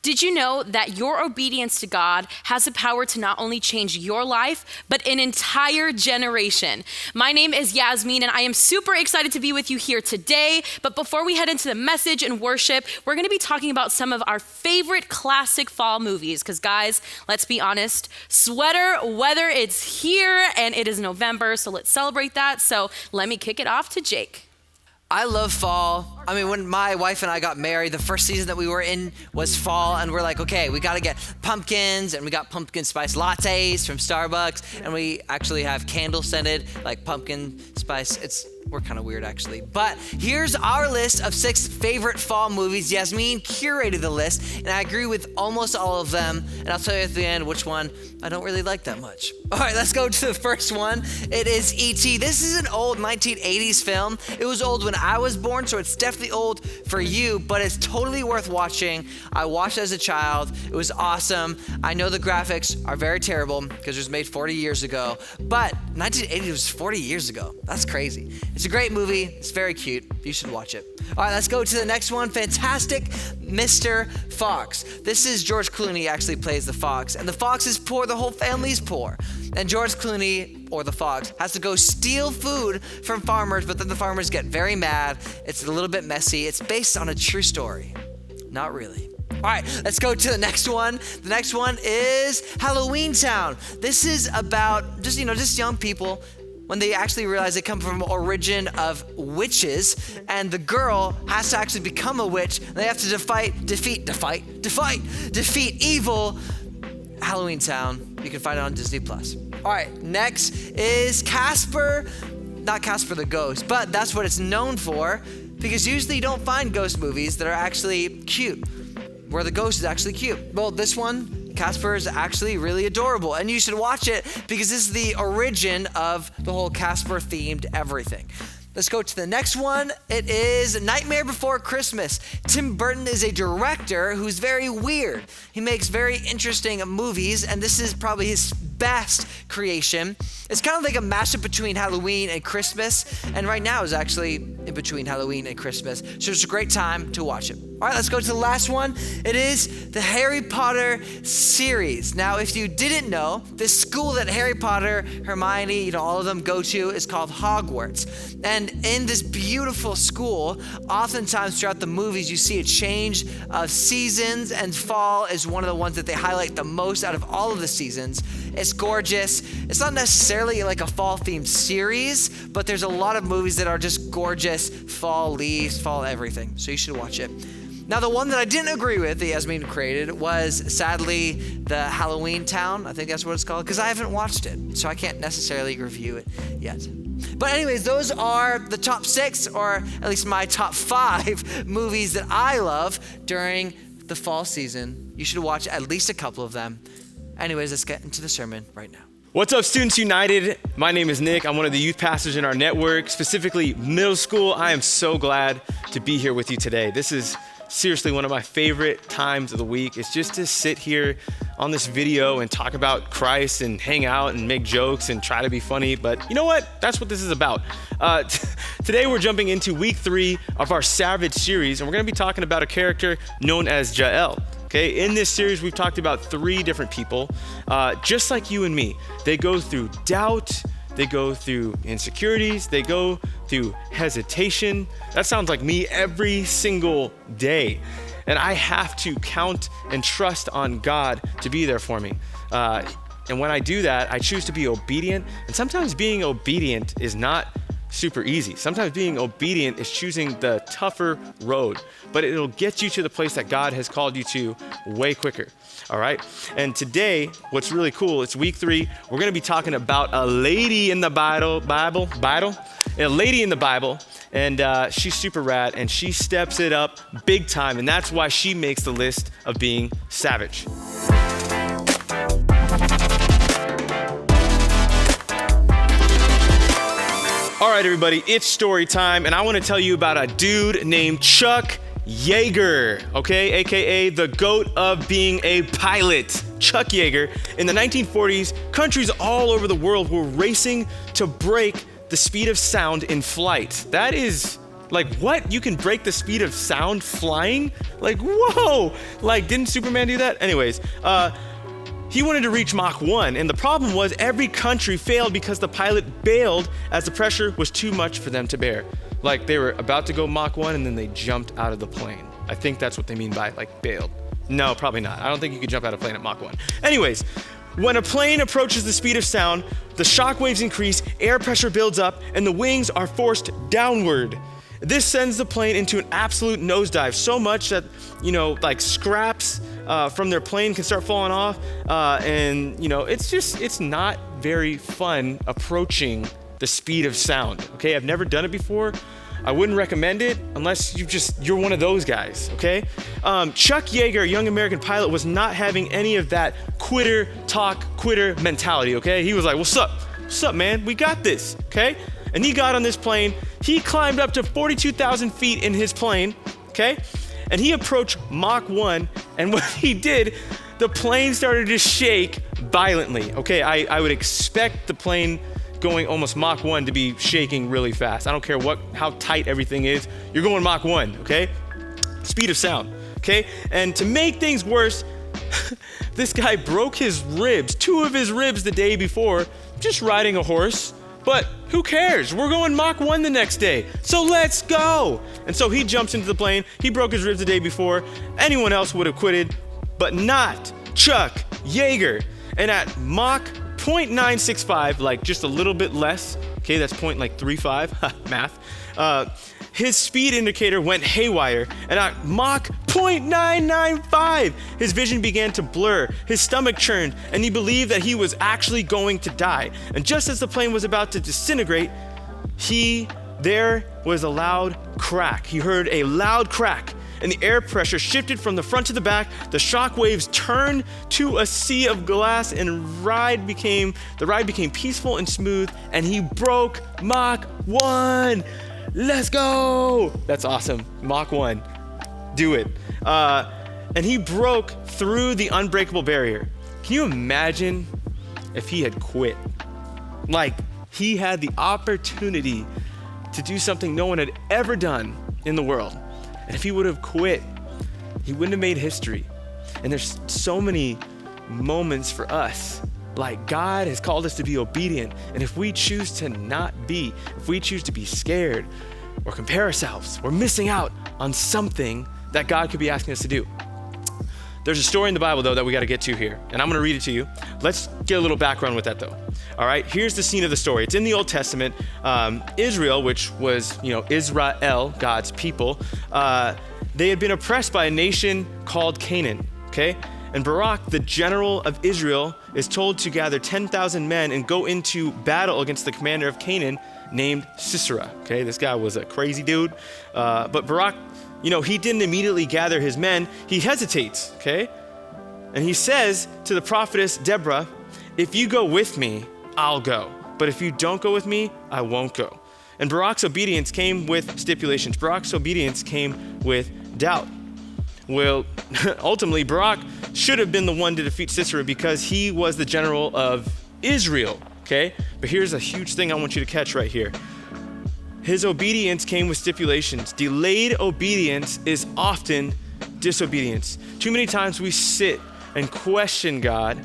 Did you know that your obedience to God has the power to not only change your life, but an entire generation? My name is Yasmin, and I am super excited to be with you here today. But before we head into the message and worship, we're going to be talking about some of our favorite classic fall movies. Because guys, let's be honest, sweater weather, it's here, and it is November, so let's celebrate that. So let me kick it off to Jake. I love fall. I mean, when my wife and I got married, the first season that we were in was fall, and we're like, okay, we gotta get pumpkins, and we got pumpkin spice lattes from Starbucks, and we actually have candle scented, like pumpkin spice. We're kind of weird, actually. But here's our list of 6 favorite fall movies. Yasmin curated the list, and I agree with almost all of them, and I'll tell you at the end which one I don't really like that much. All right, let's go to the first one. It is E.T. This is an old 1980s film. It was old when I was born, so it's definitely old for you, but it's totally worth watching. I watched it as a child. It was awesome. I know the graphics are very terrible because it was made 40 years ago, but 1980 was 40 years ago. That's crazy. It's a great movie. It's very cute. You should watch it. All right, let's go to the next one. Fantastic Mr. Fox. This is George Clooney actually plays the fox, and the fox is poor. The whole family's poor. And George Clooney, or the fox, has to go steal food from farmers, but then the farmers get very mad. It's a little bit messy. It's based on a true story. Not really. All right, let's go to the next one. The next one is Halloween Town. This is about just young people when they actually realize they come from origin of witches, and the girl has to actually become a witch. And they have to defeat evil. Halloween Town. You can find it on Disney+. All right, next is Casper. Not Casper the Ghost, but that's what it's known for, because usually you don't find ghost movies that are actually cute, where the ghost is actually cute. Well, this one, Casper is actually really adorable, and you should watch it because this is the origin of the whole Casper themed everything. Let's go to the next one. It is Nightmare Before Christmas. Tim Burton is a director who's very weird. He makes very interesting movies, and this is probably his best creation. It's kind of like a mashup between Halloween and Christmas, and right now is actually in between Halloween and Christmas, so it's a great time to watch it. All right, let's go to the last one. It is the Harry Potter series. Now, if you didn't know, this school that Harry Potter, Hermione, all of them go to is called Hogwarts. And in this beautiful school, oftentimes throughout the movies, you see a change of seasons, and fall is one of the ones that they highlight the most out of all of the seasons. It's gorgeous. It's not necessarily like a fall-themed series, but there's a lot of movies that are just gorgeous fall leaves, fall everything. So you should watch it. Now, the one that I didn't agree with that Yasmin created was, sadly, the Halloween Town. I think that's what it's called, because I haven't watched it, so I can't necessarily review it yet. But anyways, those are the top 6, or at least my top 5 movies that I love during the fall season. You should watch at least a couple of them. Anyways, let's get into the sermon right now. What's up, Students United? My name is Nick. I'm one of the youth pastors in our network, specifically middle school. I am so glad to be here with you today. This is seriously one of my favorite times of the week. It's just to sit here on this video and talk about Christ and hang out and make jokes and try to be funny. But you know what? That's what this is about. Today we're jumping into week 3 of our Savage series, and we're going to be talking about a character known as Jael. Okay, in this series, we've talked about 3 different people, just like you and me. They go through doubt, they go through insecurities, they go through hesitation. That sounds like me every single day. And I have to count and trust on God to be there for me. And when I do that, I choose to be obedient. And sometimes being obedient is not super easy. Sometimes being obedient is choosing the tougher road, but it'll get you to the place that God has called you to way quicker. All right. And today, what's really cool, it's week 3. We're going to be talking about a lady in the Bible, a lady in the Bible, and she's super rad, and she steps it up big time. And that's why she makes the list of being savage. All right, everybody, it's story time, and I want to tell you about a dude named Chuck Yeager, okay, AKA the GOAT of being a pilot. Chuck Yeager. In the 1940s, countries all over the world were racing to break the speed of sound in flight. That is Like, what? You can break the speed of sound flying? Like, whoa! Like, didn't Superman do that? Anyways, he wanted to reach Mach 1, and the problem was every country failed because the pilot bailed as the pressure was too much for them to bear. Like, they were about to go Mach 1, and then they jumped out of the plane. I think that's what they mean by, like, bailed. No, probably not. I don't think you could jump out of a plane at Mach 1. Anyways, when a plane approaches the speed of sound, the shock waves increase, air pressure builds up, and the wings are forced downward. This sends the plane into an absolute nosedive, so much that, like scraps from their plane can start falling off. And it's not very fun approaching the speed of sound. Okay, I've never done it before. I wouldn't recommend it unless you're one of those guys, okay? Chuck Yeager, a young American pilot, was not having any of that quitter mentality, okay? He was like, what's up, man? We got this, okay? And he got on this plane. He climbed up to 42,000 feet in his plane, okay? And he approached Mach 1, and what he did, the plane started to shake violently, okay? I would expect the plane going almost Mach 1 to be shaking really fast. I don't care how tight everything is. You're going Mach 1, okay? Speed of sound, okay? And to make things worse, this guy broke his ribs, 2 of his ribs the day before, just riding a horse. But who cares? We're going Mach 1 the next day, so let's go. And so he jumps into the plane. He broke his ribs the day before. Anyone else would have quitted, but not Chuck Yeager. And at Mach 0.965, like just a little bit less, okay, that's 0.35, math, his speed indicator went haywire, and at Mach 0.995, his vision began to blur, his stomach churned, and he believed that he was actually going to die. And just as the plane was about to disintegrate, there was a loud crack. He heard a loud crack, and the air pressure shifted from the front to the back. The shock waves turned to a sea of glass, and the ride became peaceful and smooth, and he broke Mach 1. Let's go! That's awesome. Mach 1. Do it. And he broke through the unbreakable barrier. Can you imagine if he had quit? Like, he had the opportunity to do something no one had ever done in the world. And if he would have quit, he wouldn't have made history. And there's so many moments for us. Like, God has called us to be obedient. And if we choose to not be, if we choose to be scared or compare ourselves, we're missing out on something that God could be asking us to do. There's a story in the Bible, though, that we got to get to here. And I'm going to read it to you. Let's get a little background with that, though. All right, here's the scene of the story. It's in the Old Testament. Israel, which was, Israel, God's people, they had been oppressed by a nation called Canaan, okay? And Barak, the general of Israel, is told to gather 10,000 men and go into battle against the commander of Canaan named Sisera, okay? This guy was a crazy dude. But Barak, he didn't immediately gather his men. He hesitates, okay? And he says to the prophetess Deborah, if you go with me, I'll go. But if you don't go with me, I won't go. And Barak's obedience came with stipulations. Barak's obedience came with doubt. Well, ultimately, Barak should have been the one to defeat Sisera because he was the general of Israel, okay? But here's a huge thing I want you to catch right here. His obedience came with stipulations. Delayed obedience is often disobedience. Too many times we sit and question God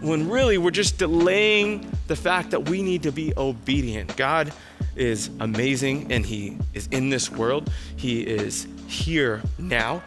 when really we're just delaying the fact that we need to be obedient. God is amazing, and he is in this world. He is here now.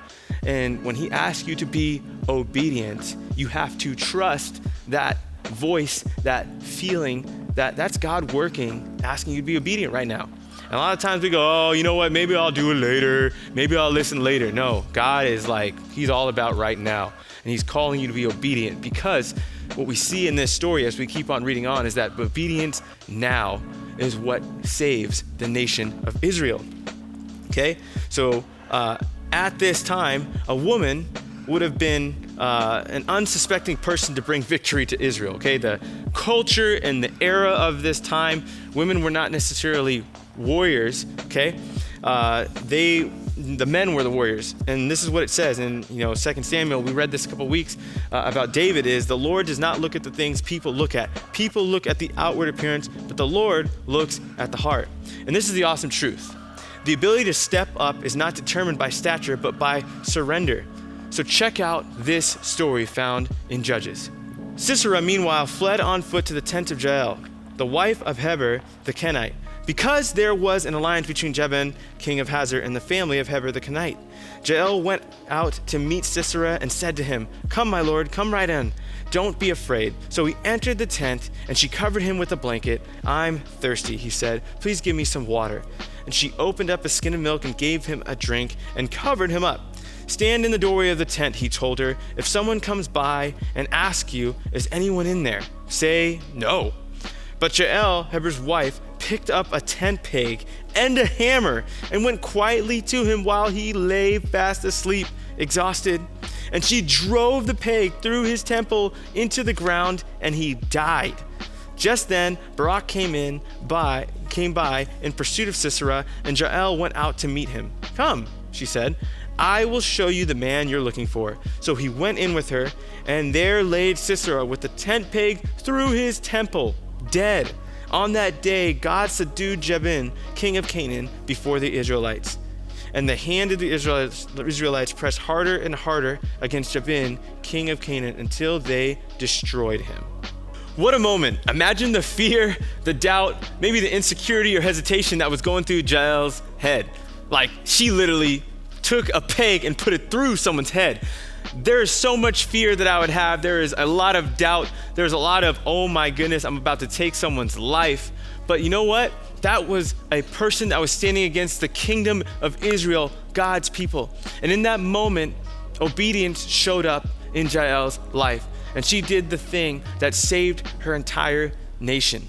And when he asks you to be obedient, you have to trust that voice, that feeling, that's God working, asking you to be obedient right now. And a lot of times we go, oh, you know what? Maybe I'll do it later. Maybe I'll listen later. No, God is like, he's all about right now. And he's calling you to be obedient, because what we see in this story as we keep on reading on is that obedience now is what saves the nation of Israel. Okay? So at this time, a woman would have been an unsuspecting person to bring victory to Israel. Okay? The culture and the era of this time, women were not necessarily warriors. Okay? The men were the warriors. And this is what it says in 2 Samuel. We read this a couple weeks about David is the Lord does not look at the things people look at. People look at the outward appearance, but the Lord looks at the heart. And this is the awesome truth, The ability to step up is not determined by stature, but by surrender. So check out this story found in Judges. Sisera, meanwhile, fled on foot to the tent of Jael, the wife of Heber the Kenite, because there was an alliance between Jabin, king of Hazor, and the family of Heber the Kenite. Jael went out to meet Sisera and said to him, "Come, my lord, come right in. Don't be afraid." So he entered the tent, and she covered him with a blanket. "I'm thirsty," he said. "Please give me some water." And she opened up a skin of milk and gave him a drink and covered him up. "Stand in the doorway of the tent," he told her. "If someone comes by and asks you, 'Is anyone in there?' say no." But Jael, Heber's wife, picked up a tent peg and a hammer and went quietly to him while he lay fast asleep, exhausted. And she drove the peg through his temple into the ground, and he died. Just then Barak came by in pursuit of Sisera, and Jael went out to meet him. "Come," she said, "I will show you the man you're looking for." So he went in with her, and there laid Sisera with the tent peg through his temple, dead. On that day, God subdued Jabin, king of Canaan, before the Israelites. And the hand of the Israelites pressed harder and harder against Jabin, king of Canaan, until they destroyed him. What a moment. Imagine the fear, the doubt, maybe the insecurity or hesitation that was going through Jael's head. Like, she literally took a peg and put it through someone's head. There is so much fear that I would have. There is a lot of doubt. There's a lot of, oh my goodness, I'm about to take someone's life. But you know what? That was a person that was standing against the kingdom of Israel, God's people. And in that moment, obedience showed up in Jael's life. And she did the thing that saved her entire nation.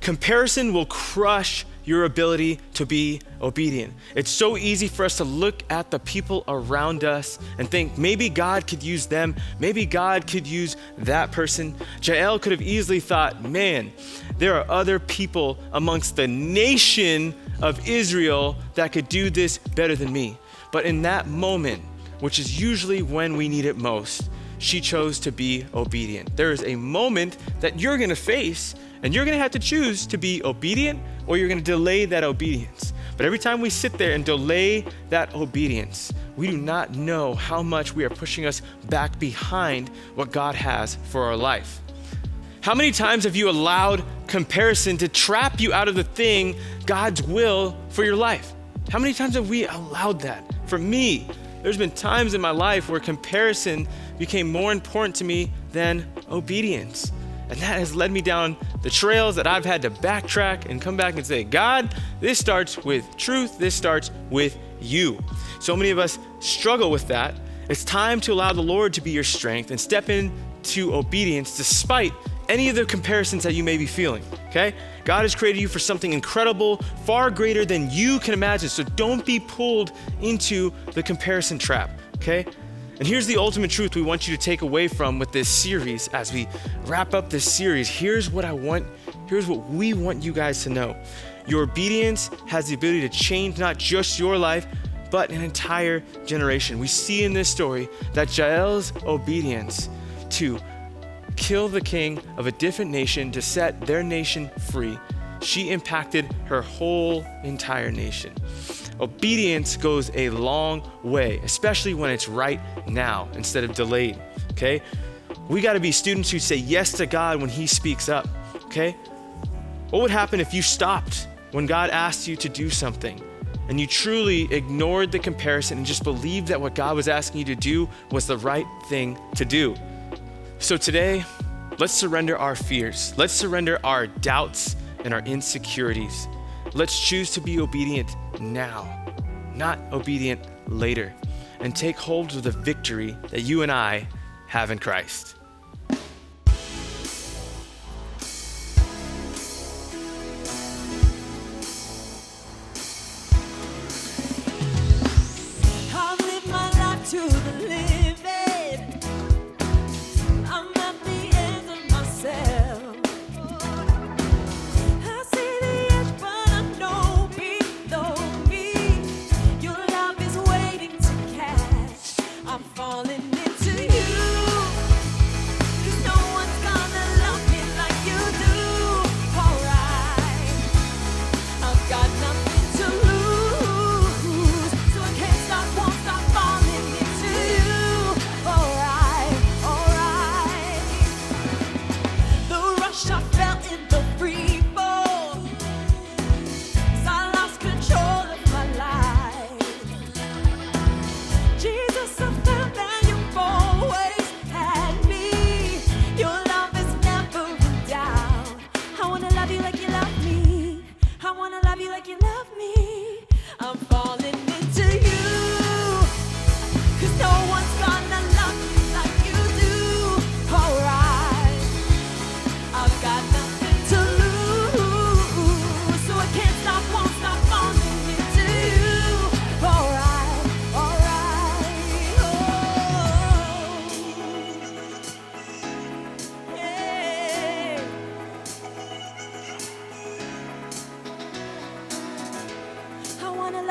Comparison will crush your ability to be obedient. It's so easy for us to look at the people around us and think, maybe God could use them, maybe God could use that person. Jael could have easily thought, man, there are other people amongst the nation of Israel that could do this better than me. But in that moment, which is usually when we need it most, she chose to be obedient. There is a moment that you're gonna face, and you're gonna have to choose to be obedient, or you're gonna delay that obedience. But every time we sit there and delay that obedience, we do not know how much we are pushing us back behind what God has for our life. How many times have you allowed comparison to trap you out of the thing, God's will for your life? How many times have we allowed that? For me, there's been times in my life where comparison became more important to me than obedience. And that has led me down the trails that I've had to backtrack and come back and say, God, this starts with truth. This starts with you. So many of us struggle with that. It's time to allow the Lord to be your strength and step into obedience despite any of the comparisons that you may be feeling, okay? God has created you for something incredible, far greater than you can imagine. So don't be pulled into the comparison trap, okay? And here's the ultimate truth we want you to take away from with this series as we wrap up this series. Here's what we want you guys to know. Your obedience has the ability to change not just your life, but an entire generation. We see in this story that Jael's obedience to kill the king of a different nation to set their nation free, she impacted her whole entire nation. Obedience goes a long way, especially when it's right now instead of delayed, okay? We gotta be students who say yes to God when He speaks up, okay? What would happen if you stopped when God asked you to do something and you truly ignored the comparison and just believed that what God was asking you to do was the right thing to do? So today, let's surrender our fears. Let's surrender our doubts and our insecurities. Let's choose to be obedient now, not obedient later, and take hold of the victory that you and I have in Christ. I live my life to the living. I'm at the end of myself. I see the edge, but I know below me your love is waiting to catch. I'm falling into you.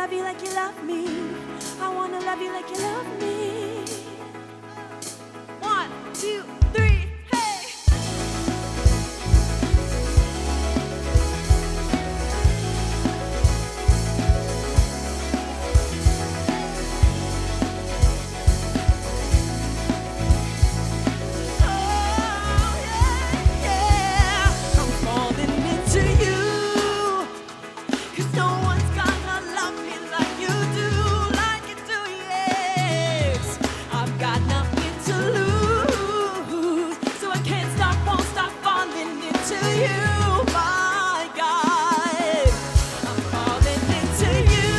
love you like you love me. I wanna love you like you love me. 1, 2, 3, hey! Oh, yeah, yeah. I'm falling into you. 'Cause no one's gonna love me like you do, yes. I've got nothing to lose, so I can't stop, won't stop falling into you, my God. I'm falling into you,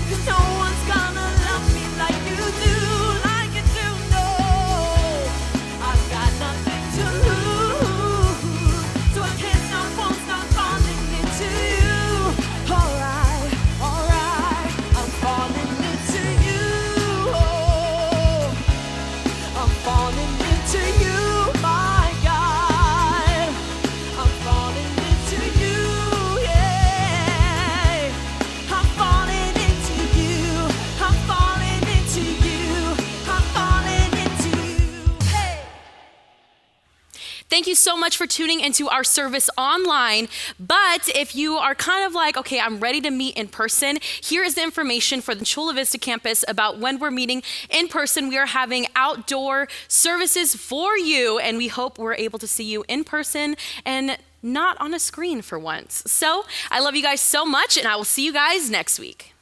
'cause no one's gonna love me like you do, no. I've got nothing to lose, so I can't stop, won't stop falling into you. Alright, I'm falling into you. Oh, I'm falling into you, my God. I'm falling into you, yeah. I'm falling into you. I'm falling into you. I'm falling into you. Hey. Thank you so much for tuning into our service online. But if you are kind of like, okay, I'm ready to meet in person, here is the information for the Chula Vista campus about when we're meeting in person. We are having outdoor services for you, and we hope we're able to see you in person and not on a screen for once. So I love you guys so much, and I will see you guys next week.